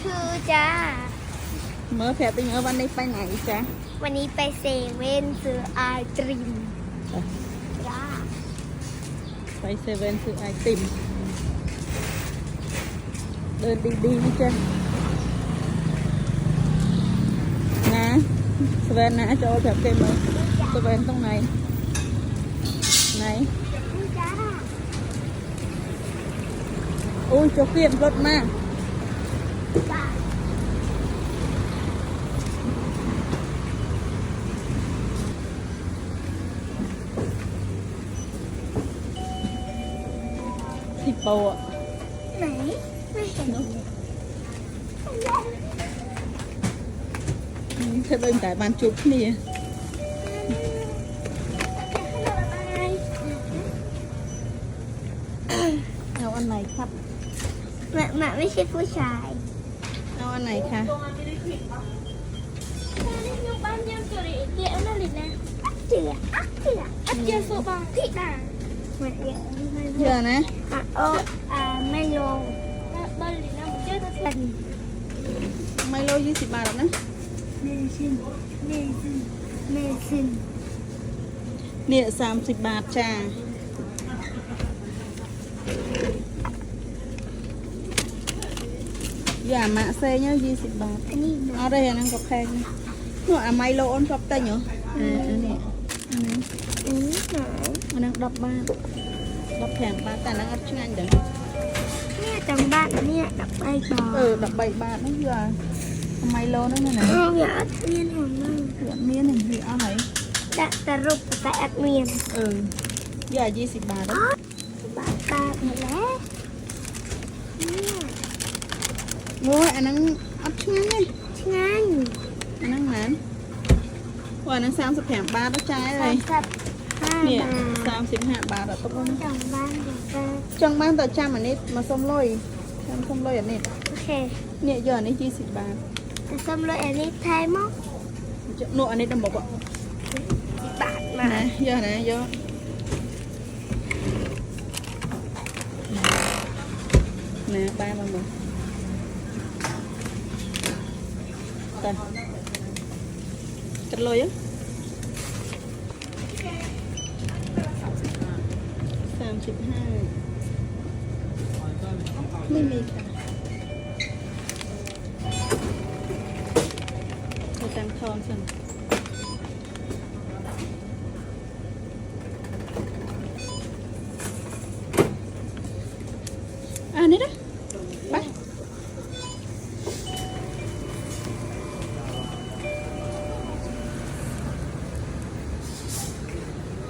คือจ้าเมื่อแผลเป็นยังวันนี้ไปไหนจ๊ะวันนี้ไปเซเว่นซื้อไอศกรีมจ้าไปเซเว่นซื้อไอติมเดินดีๆนะจ๊ะนะเซเว่นนะจะเอาแบบเต็มเลยเซเว่นตรงไหนไหนจ้าโอ้ยจะเปลี่ยนรถมากจ้าฮิปโปอ่ะไหนไม่เห็นเธอเดินแต่บานจุกนี่เอาอันไหนครับแม่ไม่ใช่ผู้ชาย เอาอันไหนคะเจือเจือสูบองที่ด่าเยอะนะไม่ลงบอลลีน่ามันเจอตัวเป็นไมโล20 บาทหรอกนะเมซินเนี่ย30 บาทจ้าอย่ามาเซ่เนี่ย20 บาท อันนี้เอาได้ยังนั่งกับแพงนะหนูไมโลอันชอบเต้นเหรออันนี้หนาอันนั้น10 บาท10 แพงบาทแต่นั่งอัดช่างเดี๋ยวเนี่ยจังบ้านเนี่ยกับใบบอ10 บาทนั่นคือไมโลนั่นน่ะอย่าอัดเมียนของมึงเมียนหนึ่งคือเอาไหนแต่รูปแต่อัดเมียนอย่า20 บาทนะบาทหมดแล้วโอ้ยอันนั้นอัดช่างไงอันนั้นหมันว่าอันนั้น30 แพงบาทแล้วจ่ายเลยเนี่ย35 บาทอะตกลงจังบ้านจังบ้านต่อจานอันนี้มาส้มลอยส้มลอยอันนี้โอเคเนี่ยยอดนี้20 บาทแต่ส้มลอยอันนี้ไทยมั้งโน่อันนี้ดำบอกว่าบาทมานะยอดนะยอดนะบ้านมันหมดกันกันเลยอ่ะ35ไม่มีค่ะไปตังทอนสั่ง